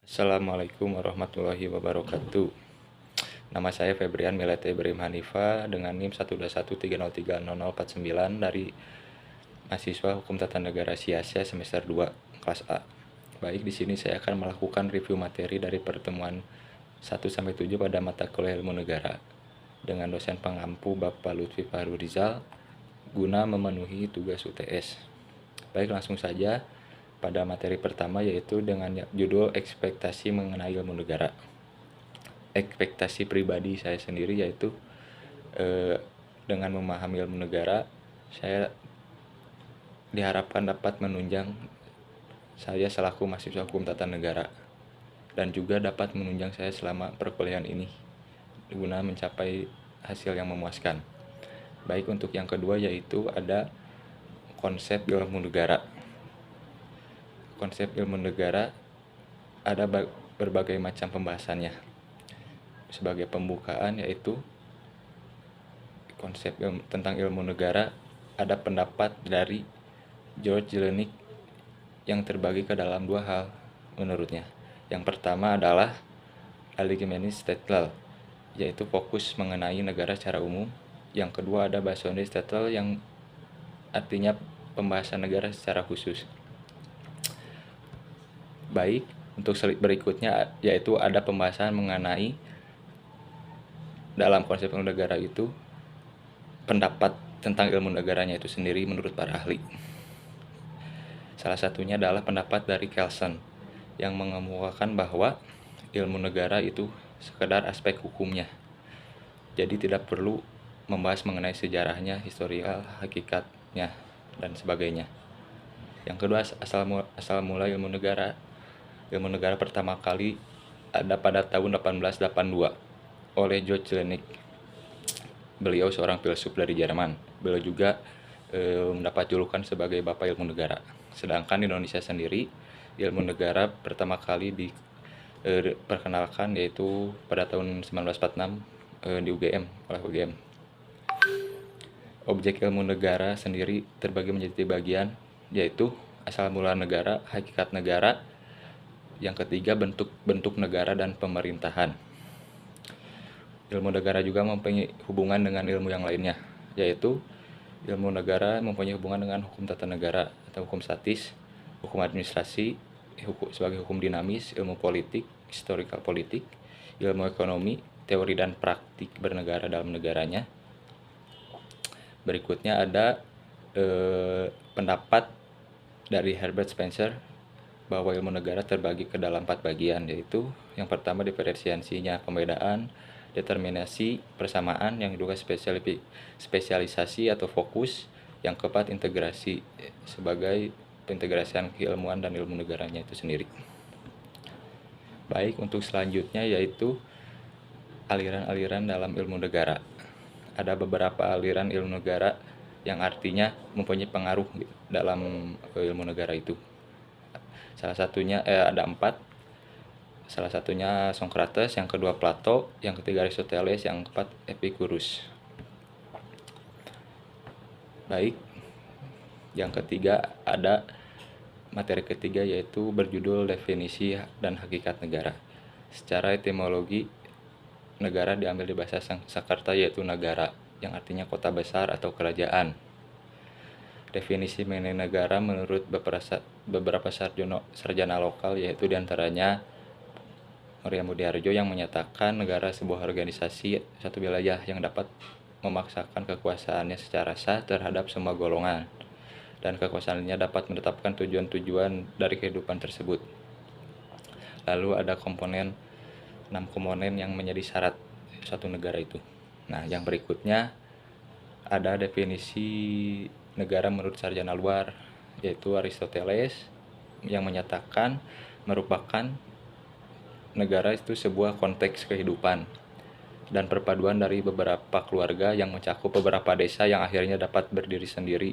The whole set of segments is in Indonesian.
Assalamualaikum warahmatullahi wabarakatuh. Nama saya Febrian Milete Ibrahim Hanifa dengan NIM 121303049 dari mahasiswa Hukum Tata Negara Siasia semester 2 kelas A. Baik, di sini saya akan melakukan review materi dari pertemuan 1 sampai 7 pada mata kuliah Ilmu Negara dengan dosen pengampu Bapak Lutfi Fahru Rizal guna memenuhi tugas UTS. Baik, langsung saja pada materi pertama, yaitu dengan judul ekspektasi mengenai ilmu negara. Ekspektasi pribadi saya sendiri yaitu dengan memahami ilmu negara, saya diharapkan dapat menunjang saya selaku mahasiswa hukum tata negara dan juga dapat menunjang saya selama perkuliahan ini guna mencapai hasil yang memuaskan. Baik, untuk yang kedua yaitu ada konsep ilmu negara. Konsep ilmu negara ada berbagai macam pembahasannya. Sebagai pembukaan yaitu konsep tentang ilmu negara, ada pendapat dari George Jelenic yang terbagi ke dalam dua hal menurutnya. Yang pertama adalah Allgemeine Staatsrecht, yaitu fokus mengenai negara secara umum. Yang kedua ada Besondere Staatsrecht yang artinya pembahasan negara secara khusus. Baik, untuk berikutnya yaitu ada pembahasan mengenai dalam konsep ilmu negara itu pendapat tentang ilmu negaranya itu sendiri menurut para ahli. Salah satunya adalah pendapat dari Kelsen yang mengemukakan bahwa ilmu negara itu sekedar aspek hukumnya. Jadi tidak perlu membahas mengenai sejarahnya, historial, hakikatnya, dan sebagainya. Yang kedua, asal mula ilmu negara. Ilmu negara pertama kali ada pada tahun 1882 oleh George Jelenic. Beliau seorang filsuf dari Jerman. Beliau juga mendapat julukan sebagai Bapak Ilmu Negara. Sedangkan di Indonesia sendiri, ilmu negara pertama kali diperkenalkan yaitu pada tahun 1946 di UGM, oleh UGM. Objek ilmu negara sendiri terbagi menjadi 3 bagian, yaitu asal mula negara, hakikat negara, yang ketiga bentuk negara dan pemerintahan. Ilmu negara juga mempunyai hubungan dengan ilmu yang lainnya, yaitu ilmu negara mempunyai hubungan dengan hukum tata negara atau hukum statis, hukum administrasi sebagai hukum dinamis, ilmu politik, historical politik, ilmu ekonomi, teori dan praktik bernegara dalam negaranya. Berikutnya ada pendapat dari Herbert Spencer bahwa ilmu negara terbagi ke dalam 4 bagian, yaitu yang pertama diferensiasinya, pembedaan, determinasi, persamaan, yang kedua spesialisasi atau fokus, yang keempat integrasi sebagai pengintegrasian keilmuan dan ilmu negaranya itu sendiri. Baik, untuk selanjutnya yaitu aliran-aliran dalam ilmu negara. Ada beberapa aliran ilmu negara yang artinya mempunyai pengaruh dalam ilmu negara itu. Salah satunya ada 4. Salah satunya Socrates, yang kedua Plato, yang ketiga Aristoteles, yang keempat Epicurus. Baik, yang ketiga ada materi ketiga yaitu berjudul definisi dan hakikat negara. Secara etimologi, negara diambil di bahasa Sanskerta yaitu nagara, yang artinya kota besar atau kerajaan. Definisi mengenai negara menurut beberapa sarjana lokal, yaitu diantaranya Maria Mudiarjo, yang menyatakan negara sebuah organisasi satu wilayah yang dapat memaksakan kekuasaannya secara sah terhadap semua golongan, dan kekuasaannya dapat menetapkan tujuan-tujuan dari kehidupan tersebut. Lalu ada 6 komponen yang menjadi syarat suatu negara itu. Nah, yang berikutnya ada definisi negara menurut sarjana luar, yaitu Aristoteles, yang menyatakan merupakan negara itu sebuah konteks kehidupan dan perpaduan dari beberapa keluarga yang mencakup beberapa desa yang akhirnya dapat berdiri sendiri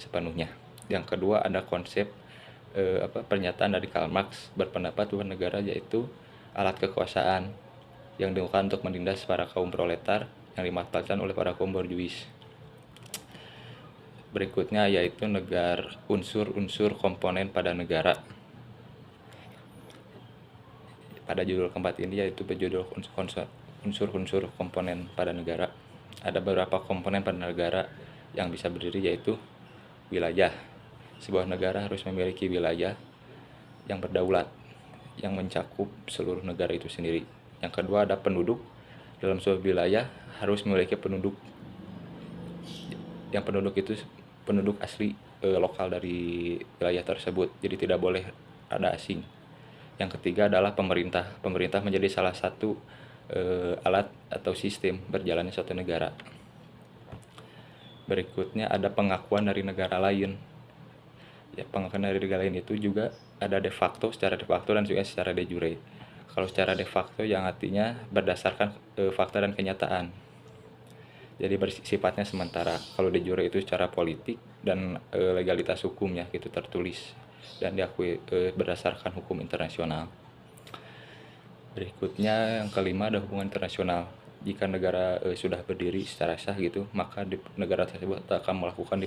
sepenuhnya. Yang kedua ada konsep pernyataan dari Karl Marx berpendapat bahwa negara yaitu alat kekuasaan yang digunakan untuk menindas para kaum proletar yang dimanfaatkan oleh para kaum borjuis. Berikutnya yaitu unsur-unsur komponen pada negara. Pada judul keempat ini yaitu berjudul unsur-unsur komponen pada negara. Ada beberapa komponen pada negara yang bisa berdiri, yaitu wilayah. Sebuah negara harus memiliki wilayah yang berdaulat, yang mencakup seluruh negara itu sendiri. Yang kedua ada penduduk. Dalam sebuah wilayah harus memiliki penduduk. Yang penduduk itu penduduk asli lokal dari wilayah tersebut, jadi tidak boleh ada asing. Yang ketiga adalah pemerintah. Pemerintah menjadi salah satu alat atau sistem berjalannya suatu negara. Berikutnya ada pengakuan dari negara lain. Ya, pengakuan dari negara lain itu juga ada de facto, secara de facto dan juga secara de jure. Kalau secara de facto yang artinya berdasarkan fakta dan kenyataan. Jadi bersifatnya sementara. Kalau de jure itu secara politik dan legalitas hukumnya gitu tertulis dan diakui berdasarkan hukum internasional. Berikutnya yang kelima ada hubungan internasional. Jika negara sudah berdiri secara sah gitu, maka negara tersebut akan melakukan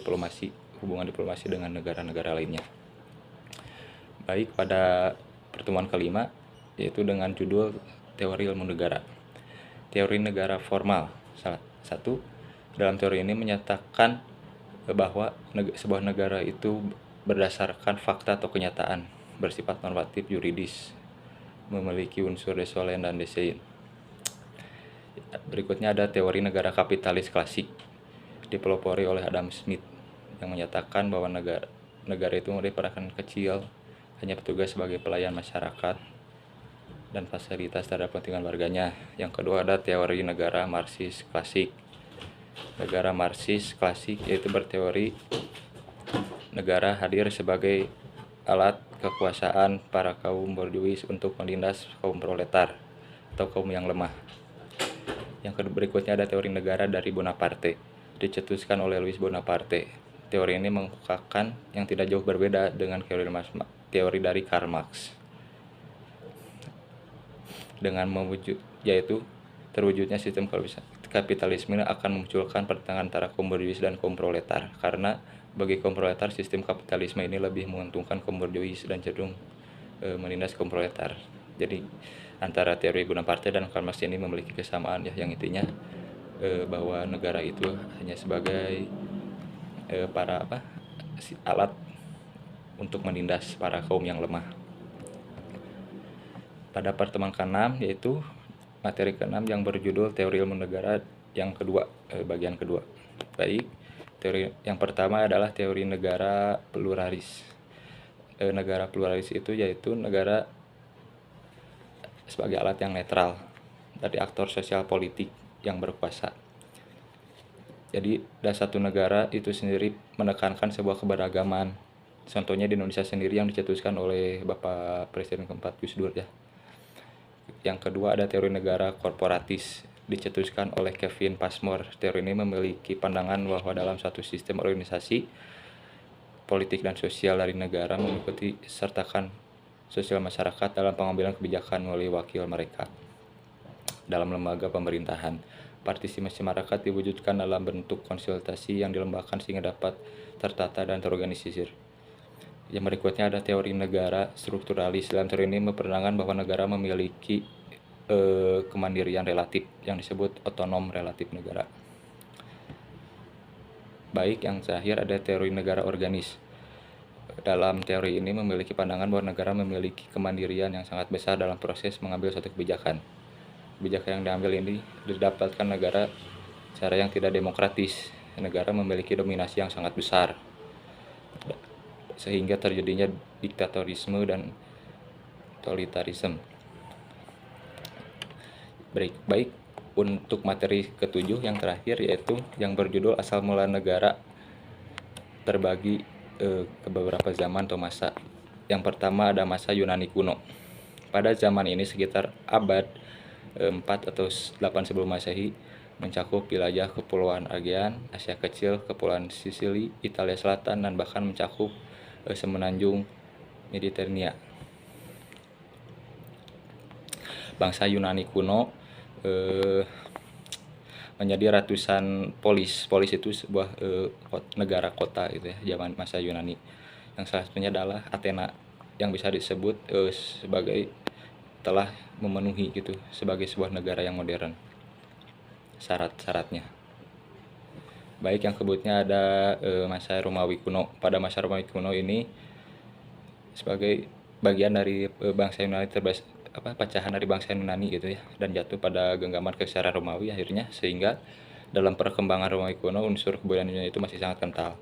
hubungan diplomasi dengan negara-negara lainnya. Baik, pada pertemuan kelima yaitu dengan judul teori ilmu negara. Teori negara formal. Satu, dalam teori ini menyatakan bahwa sebuah negara itu berdasarkan fakta atau kenyataan, bersifat normatif yuridis, memiliki unsur desolen dan desein. Berikutnya ada teori negara kapitalis klasik, dipelopori oleh Adam Smith, yang menyatakan bahwa negara itu merupakan rakyat kecil, hanya bertugas sebagai pelayan masyarakat dan fasilitas terhadap kepentingan warganya. Yang kedua ada teori negara Marxis klasik. Negara Marxis klasik yaitu berteori negara hadir sebagai alat kekuasaan para kaum borjuis untuk menindas kaum proletar atau kaum yang lemah. Yang berikutnya ada teori negara dari Bonaparte, dicetuskan oleh Louis Bonaparte. Teori ini mengungkapkan yang tidak jauh berbeda dengan teori dari Karl Marx, dengan yaitu terwujudnya sistem kapitalisme akan memunculkan pertentangan antara kaum borjuis dan kaum proletar, karena bagi kaum proletar sistem kapitalisme ini lebih menguntungkan kaum borjuis dan cenderung menindas kaum proletar. Jadi antara teori Bonaparte dan Karl Marx ini memiliki kesamaan ya, yang intinya bahwa negara itu hanya sebagai alat untuk menindas para kaum yang lemah. Pada pertemuan ke-6 yaitu materi ke-6 yang berjudul teori ilmu negara yang kedua, bagian kedua. Baik, teori yang pertama adalah teori negara pluralis. Negara pluralis itu yaitu negara sebagai alat yang netral dari aktor sosial politik yang berkuasa. Jadi satu negara itu sendiri menekankan sebuah keberagaman. Contohnya di Indonesia sendiri yang dicetuskan oleh Bapak Presiden keempat Gus Dur ya. Yang kedua ada teori negara korporatis, dicetuskan oleh Kevin Passmore. Teori ini memiliki pandangan bahwa dalam satu sistem organisasi politik dan sosial dari negara mengikuti sertakan sosial masyarakat dalam pengambilan kebijakan melalui wakil mereka. Dalam lembaga pemerintahan, partisipasi masyarakat diwujudkan dalam bentuk konsultasi yang dilembagakan sehingga dapat tertata dan terorganisir. Yang berikutnya ada teori negara strukturalis. Dalam teori ini memperkenalkan bahwa negara memiliki kemandirian relatif yang disebut otonom relatif negara. Baik, yang terakhir ada teori negara organis. Dalam teori ini memiliki pandangan bahwa negara memiliki kemandirian yang sangat besar dalam proses mengambil suatu kebijakan. Kebijakan yang diambil ini didapatkan negara cara yang tidak demokratis. Negara memiliki dominasi yang sangat besar, sehingga terjadinya diktatorisme dan totalitarisme. Baik, untuk materi ketujuh yang terakhir yaitu yang berjudul asal mula negara terbagi ke beberapa zaman atau masa. Yang pertama ada masa Yunani kuno. Pada zaman ini sekitar abad 4 atau 8 sebelum Masehi mencakup wilayah Kepulauan Aegean, Asia Kecil, Kepulauan Sisili, Italia Selatan, dan bahkan mencakup semenanjung Mediterania. Bangsa Yunani kuno menjadi ratusan polis. Polis itu sebuah negara kota gitu ya, zaman masa Yunani. Yang salah satunya adalah Athena, yang bisa disebut sebagai telah memenuhi gitu sebagai sebuah negara yang modern syarat-syaratnya. Baik, yang keberikutnya ada masa Romawi kuno. Pada masa Romawi kuno ini sebagai bagian dari bangsa Yunani pecahan dari bangsa Yunani gitu ya, dan jatuh pada genggaman Kekaisaran Romawi akhirnya, sehingga dalam perkembangan Romawi kuno unsur kebudayaan Yunani itu masih sangat kental.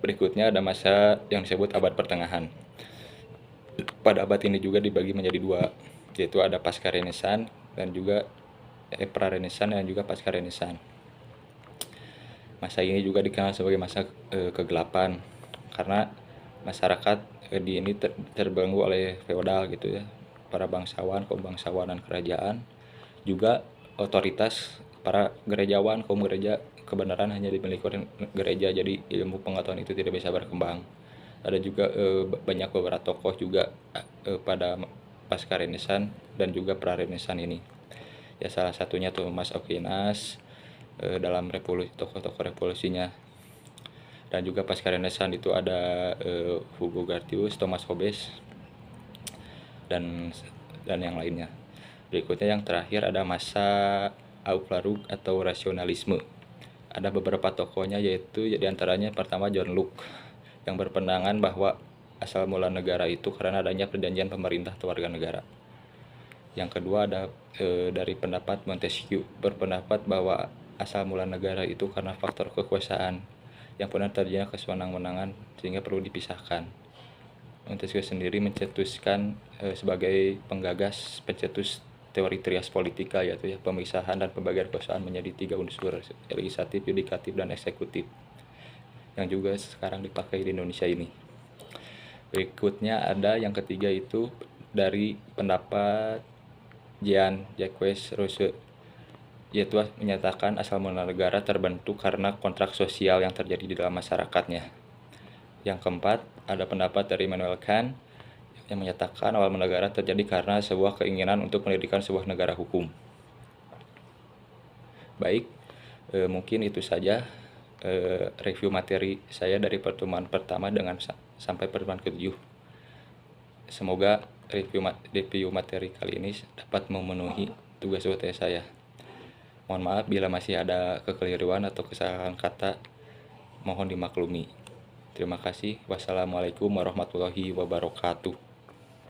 Berikutnya ada masa yang disebut abad pertengahan. Pada abad ini juga dibagi menjadi dua, yaitu ada pasca Renaissance dan juga pra-Renaissance dan juga pasca Renaissance. Masa ini juga dikenal sebagai masa kegelapan karena masyarakat di ini terbelenggu oleh feodal gitu ya, para bangsawan, kaum bangsawan dan kerajaan, juga otoritas para gerejawan, kaum gereja, kebenaran hanya dimiliki oleh gereja, jadi ilmu pengetahuan itu tidak bisa berkembang. Ada juga banyak beberapa tokoh juga pada pasca Renaissance dan juga pra Renaissance ini. Ya salah satunya Thomas Aquinas dalam tokoh-tokoh revolusinya. Dan juga pasca Renaissance itu ada Hugo Grotius, Thomas Hobbes dan yang lainnya. Berikutnya yang terakhir ada masa Aufklärung atau rasionalisme. Ada beberapa tokohnya, yaitu diantaranya pertama John Locke yang berpandangan bahwa asal mula negara itu karena adanya perjanjian pemerintah atau warga negara. Yang kedua ada dari pendapat Montesquieu, berpendapat bahwa asal mula negara itu karena faktor kekuasaan yang pernah terjadi kesewenang-wenangan sehingga perlu dipisahkan. Montesquieu sendiri mencetuskan sebagai penggagas pencetus teori trias politika, yaitu ya pemisahan dan pembagian kekuasaan menjadi 3 unsur, legislatif, yudikatif, dan eksekutif, yang juga sekarang dipakai di Indonesia ini. Berikutnya ada yang ketiga itu dari pendapat Jean-Jacques Rousseau, yaitu menyatakan asal mula negara terbentuk karena kontrak sosial yang terjadi di dalam masyarakatnya. Yang keempat, ada pendapat dari Immanuel Kant yang menyatakan awal mula negara terjadi karena sebuah keinginan untuk mendirikan sebuah negara hukum. Baik, mungkin itu saja review materi saya dari pertemuan pertama dengan sampai pertemuan ke-7. Semoga review materi kali ini dapat memenuhi tugas UTS saya. Mohon maaf bila masih ada kekeliruan atau kesalahan kata, mohon dimaklumi. Terima kasih. Wassalamualaikum warahmatullahi wabarakatuh.